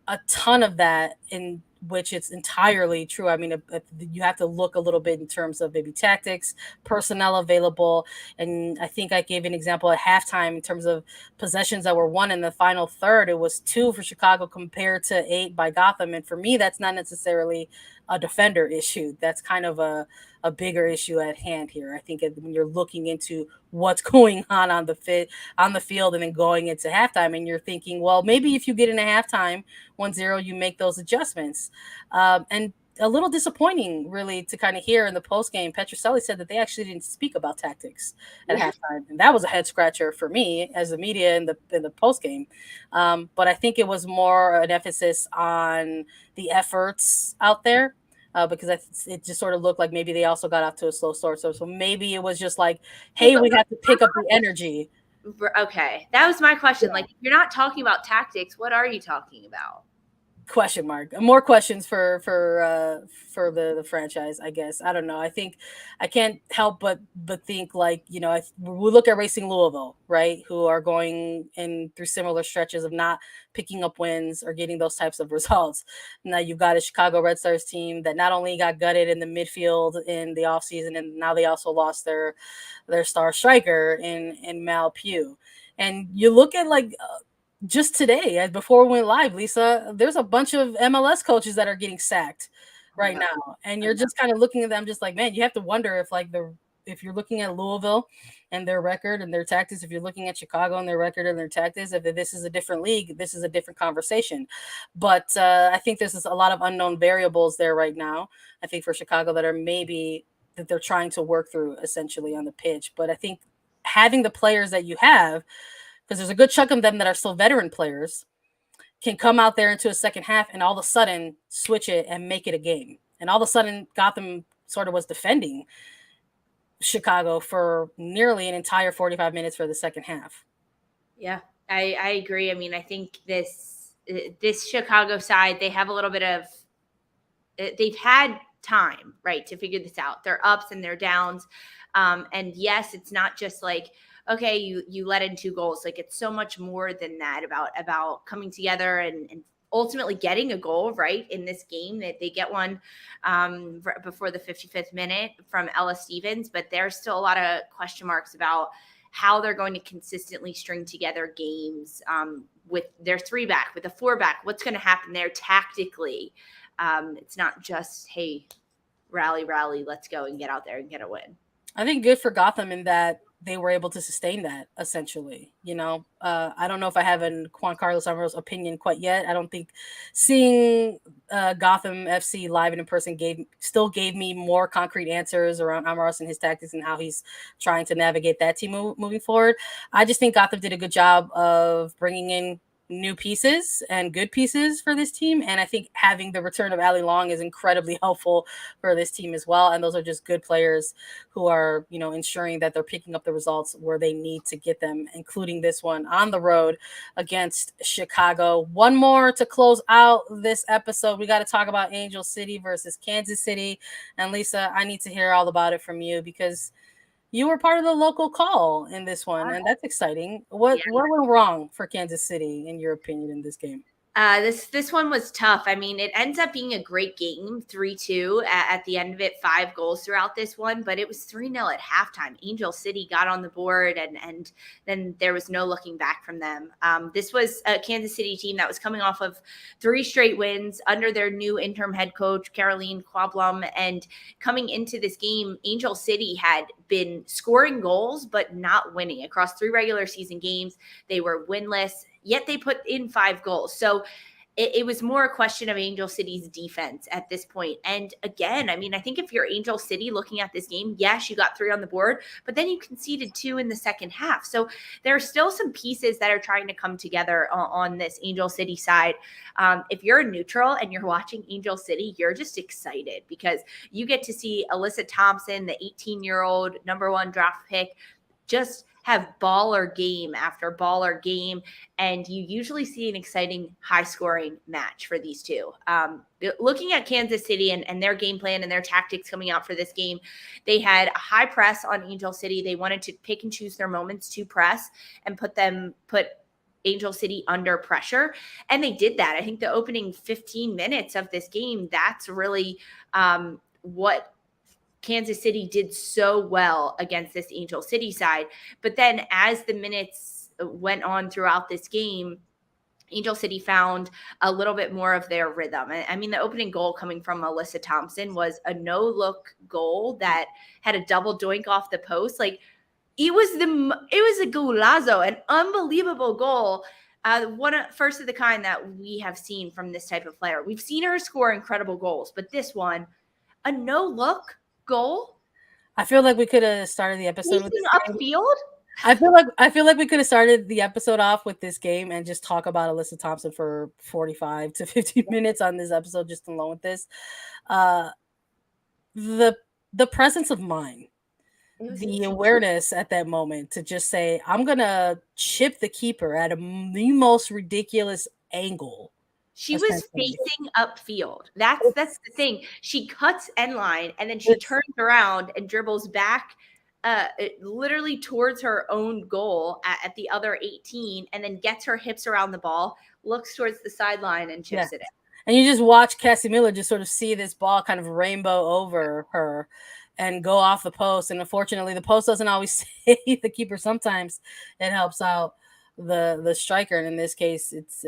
a ton of that in which it's entirely true. I mean, you have to look a little bit in terms of maybe tactics, personnel available. And I think I gave an example at halftime in terms of possessions that were won in the final third. It was 2 for Chicago compared to 8 by Gotham. And for me, that's not necessarily a defender issue. That's kind of a bigger issue at hand here. I think when you're looking into what's going on the field and then going into halftime, and you're thinking, well, maybe if you get into halftime 1-0, you make those adjustments. And a little disappointing, really, to kind of hear in the postgame. Petroselli said that they actually didn't speak about tactics at halftime, and that was a head scratcher for me as the media in the postgame. But I think it was more an emphasis on the efforts out there. Because it just sort of looked like maybe they also got off to a slow start. So maybe it was just like, hey, we have to pick up the energy. Okay. That was my question. Yeah. Like, if you're not talking about tactics, what are you talking about? Question mark. More questions for the franchise, I guess. I don't know. I think I can't help but think like, we look at Racing Louisville, right, who are going in through similar stretches of not picking up wins or getting those types of results. Now you've got a Chicago Red Stars team that not only got gutted in the midfield in the offseason, and now they also lost their star striker in Mal Pugh. And you look at like just today, before we went live, Lisa, there's a bunch of MLS coaches that are getting sacked right now. And you're just kind of looking at them just like, man, you have to wonder if if you're looking at Louisville and their record and their tactics, if you're looking at Chicago and their record and their tactics, if this is a different league, this is a different conversation. But I think there's a lot of unknown variables there right now. I think for Chicago that they're trying to work through essentially on the pitch. But I think having the players that you have, because there's a good chunk of them that are still veteran players, can come out there into a second half and all of a sudden switch it and make it a game. And all of a sudden, Gotham sort of was defending Chicago for nearly an entire 45 minutes for the second half. Yeah, I agree. I mean, I think this Chicago side, they have a little bit of they've had time, right, to figure this out. Their ups and their downs. And yes, it's not just like, okay, you let in 2 goals. Like, it's so much more than that about coming together and ultimately getting a goal, right, in this game. That they get one before the 55th minute from Ella Stevens, but there's still a lot of question marks about how they're going to consistently string together games with their 3-back, with a 4-back. What's going to happen there tactically? It's not just, hey, rally, let's go and get out there and get a win. I think good for Gotham in that they were able to sustain that, essentially. I don't know if I have an Juan Carlos Amaro's opinion quite yet. I don't think seeing Gotham FC live and in person still gave me more concrete answers around Amaros and his tactics and how he's trying to navigate that team moving forward. I just think Gotham did a good job of bringing in new pieces and good pieces for this team, and I think having the return of Ali Long is incredibly helpful for this team as well. And those are just good players who are, ensuring that they're picking up the results where they need to get them, including this one on the road against Chicago. One more to close out this episode. We got to talk about Angel City versus Kansas City. And Lisa, I need to hear all about it from you because you were part of the local call in this one, and that's exciting. What went wrong for Kansas City, in your opinion, in this game? This one was tough. I mean, it ends up being a great game, 3-2 at the end of it, 5 goals throughout this one, but it was 3-0 at halftime. Angel City got on the board, and then there was no looking back from them. This was a Kansas City team that was coming off of 3 straight wins under their new interim head coach, Caroline Quablum, and coming into this game, Angel City had been scoring goals but not winning. Across 3 regular season games, they were winless, yet they put in 5 goals. So it was more a question of Angel City's defense at this point. And again, I mean, I think if you're Angel City looking at this game, yes, you got 3 on the board, but then you conceded 2 in the second half. So there are still some pieces that are trying to come together on this Angel City side. If you're a neutral and you're watching Angel City, you're just excited because you get to see Allyssa Thompson, the 18-year-old #1 draft pick, just have baller game after baller game, and you usually see an exciting high-scoring match for these two. Looking at Kansas City and their game plan and their tactics coming out for this game, they had a high press on Angel City. They wanted to pick and choose their moments to press and put Angel City under pressure, and they did that. I think the opening 15 minutes of this game, that's really what Kansas City did so well against this Angel City side. But then as the minutes went on throughout this game, Angel City found a little bit more of their rhythm. I mean, the opening goal coming from Allyssa Thompson was a no-look goal that had a double doink off the post. Like, it was a golazo, an unbelievable goal. First of the kind that we have seen from this type of player. We've seen her score incredible goals, but this one, a no-look goal. I feel like we could have started the episode with upfield. I feel like we could have started the episode off with this game and just talk about Allyssa Thompson for 45 to 50 minutes on this episode, just alone with this. The presence of mind, the awareness at that moment to just say, I'm gonna chip the keeper at the most ridiculous angle She was facing upfield. That's the thing. She cuts end line and then she turns around and dribbles back literally towards her own goal at the other 18 and then gets her hips around the ball, looks towards the sideline and chips it in. And you just watch Cassie Miller just sort of see this ball kind of rainbow over her and go off the post. And unfortunately, the post doesn't always save the keeper. Sometimes it helps out the striker, and in this case it's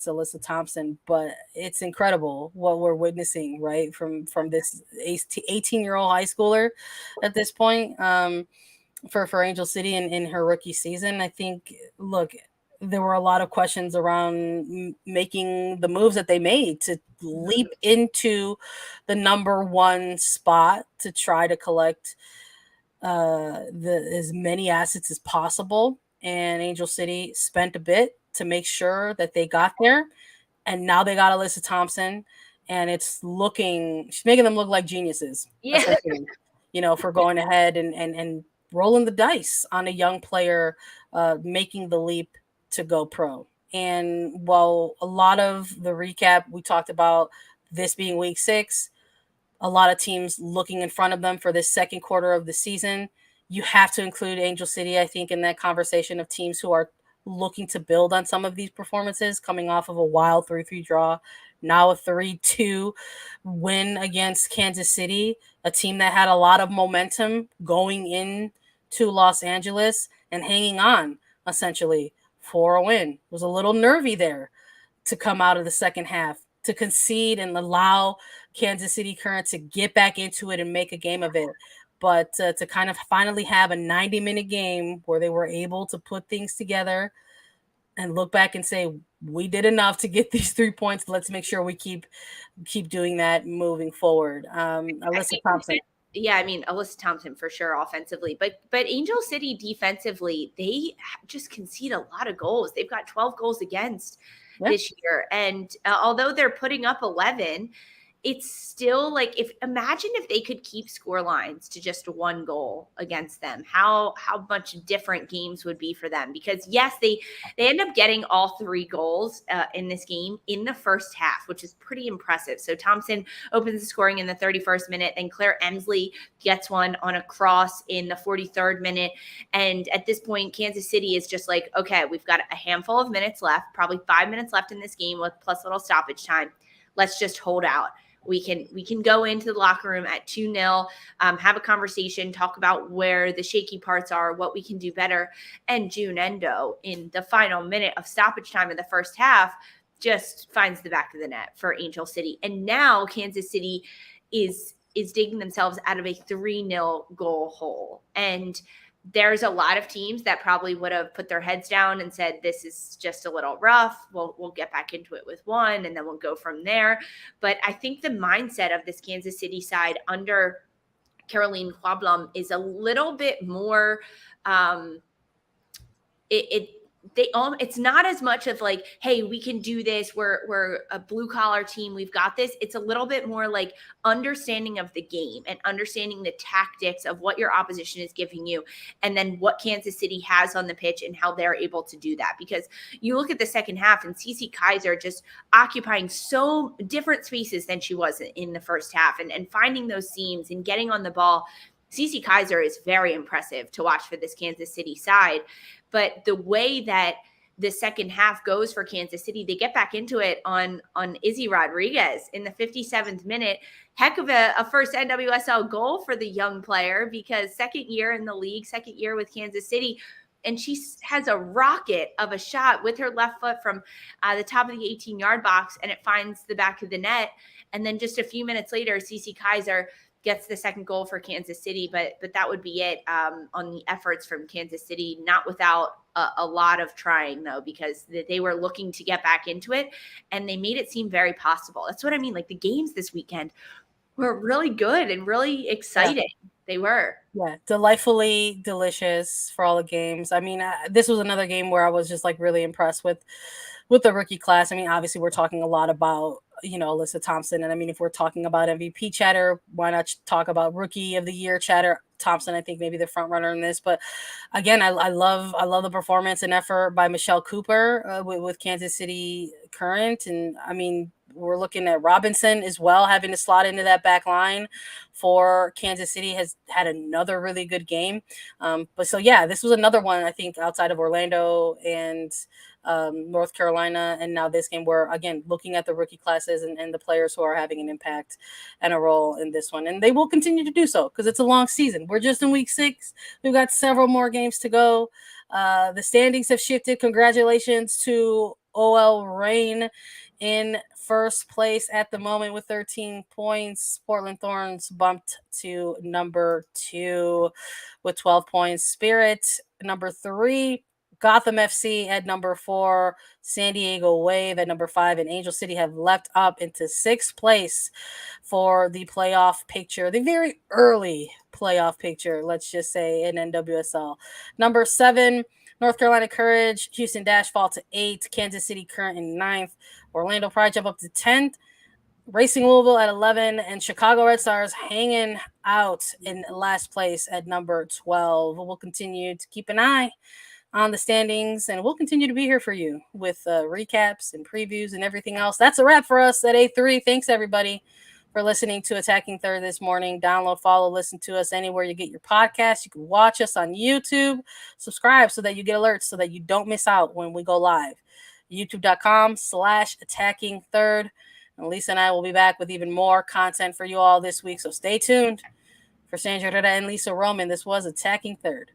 Allyssa Thompson. But it's incredible what we're witnessing, right, from this 18-year-old high schooler at this point, for Angel City in her rookie season. I think, look, there were a lot of questions around making the moves that they made to leap into the number one spot to try to collect as many assets as possible. And Angel City spent a bit to make sure that they got there. And now they got Allyssa Thompson, and she's making them look like geniuses. Yeah. For going ahead and rolling the dice on a young player, making the leap to go pro. And while a lot of the recap, we talked about this being week 6, a lot of teams looking in front of them for this second quarter of the season, you have to include Angel City, I think, in that conversation of teams who are looking to build on some of these performances, coming off of a wild 3-3 draw, now a 3-2 win against Kansas City, a team that had a lot of momentum going into Los Angeles and hanging on, essentially, for a win. It was a little nervy there to come out of the second half, to concede and allow Kansas City Current to get back into it and make a game of it. But to kind of finally have a 90-minute game where they were able to put things together and look back and say, we did enough to get these 3 points. Let's make sure we keep doing that moving forward. Allyssa Thompson. Yeah, I mean, Allyssa Thompson for sure offensively, but Angel City defensively, they just concede a lot of goals. They've got 12 goals against this year. And although they're putting up 11, it's still like, imagine if they could keep score lines to just 1 goal against them, how much different games would be for them. Because yes, they end up getting all 3 goals in this game in the first half, which is pretty impressive. So Thompson opens the scoring in the 31st minute, then Claire Emsley gets one on a cross in the 43rd minute. And at this point, Kansas City is just like, okay, we've got a handful of minutes left, probably 5 minutes left in this game with plus a little stoppage time. Let's just hold out. We can go into the locker room at 2-0, have a conversation, talk about where the shaky parts are, what we can do better. And June Endo, in the final minute of stoppage time in the first half, just finds the back of the net for Angel City. And now Kansas City is digging themselves out of a 3-0 goal hole. And there's a lot of teams that probably would have put their heads down and said, this is just a little rough. We'll get back into it with 1, and then we'll go from there. But I think the mindset of this Kansas City side under Caroline Huitema is a little bit more it's not as much of like, hey, we can do this. We're a blue collar team. We've got this. It's a little bit more like understanding of the game and understanding the tactics of what your opposition is giving you, and then what Kansas City has on the pitch and how they're able to do that. Because you look at the second half and Cece Kaiser just occupying so different spaces than she was in the first half, and finding those seams and getting on the ball. Cece Kaiser is very impressive to watch for this Kansas City side. But the way that the second half goes for Kansas City, they get back into it on Izzy Rodriguez in the 57th minute. Heck of a first NWSL goal for the young player, because second year in the league, second year with Kansas City. And she has a rocket of a shot with her left foot from the top of the 18-yard box, and it finds the back of the net. And then just a few minutes later, Cece Kaiser gets the second goal for Kansas City, but that would be it on the efforts from Kansas City, not without a lot of trying, though, because they were looking to get back into it, and they made it seem very possible. That's what I mean. Like, the games this weekend were really good and really exciting. Yeah. They were. Yeah, delightfully delicious for all the games. I mean, this was another game where I was just like really impressed with the rookie class. I mean, obviously we're talking a lot about, Allyssa Thompson. And I mean, if we're talking about MVP chatter, why not talk about rookie of the year chatter? Thompson, I think maybe the front runner in this. But again, I love the performance and effort by Michelle Cooper with Kansas City current. And I mean, we're looking at Robinson as well, having to slot into that back line for Kansas City, has had another really good game. But so, yeah, this was another one, I think, outside of Orlando and North Carolina, and now this game, where, again, looking at the rookie classes and the players who are having an impact and a role in this one. And they will continue to do so because it's a long season. We're just in week 6. We've got several more games to go. The standings have shifted. Congratulations to OL Reign in first place at the moment with 13 points. Portland Thorns bumped to number 2 with 12 points. Spirit, number 3. Gotham FC at number 4. San Diego Wave at number 5. And Angel City have leapt up into 6th place for the playoff picture. The very early playoff picture, let's just say, in NWSL. Number 7, North Carolina Courage. Houston Dash fall to 8. Kansas City Current in 9th. Orlando Pride jump up to 10th. Racing Louisville at 11. And Chicago Red Stars hanging out in last place at number 12. We'll continue to keep an eye on the standings, and we'll continue to be here for you with recaps and previews and everything else. That's a wrap for us at A3. Thanks, everybody, for listening to Attacking Third this morning. Download, follow, listen to us anywhere you get your podcasts. You can watch us on YouTube. Subscribe so that you get alerts so that you don't miss out when we go live. YouTube.com/Attacking Third. And Lisa and I will be back with even more content for you all this week, so stay tuned. For Sandra Herrera and Lisa Roman, this was Attacking Third.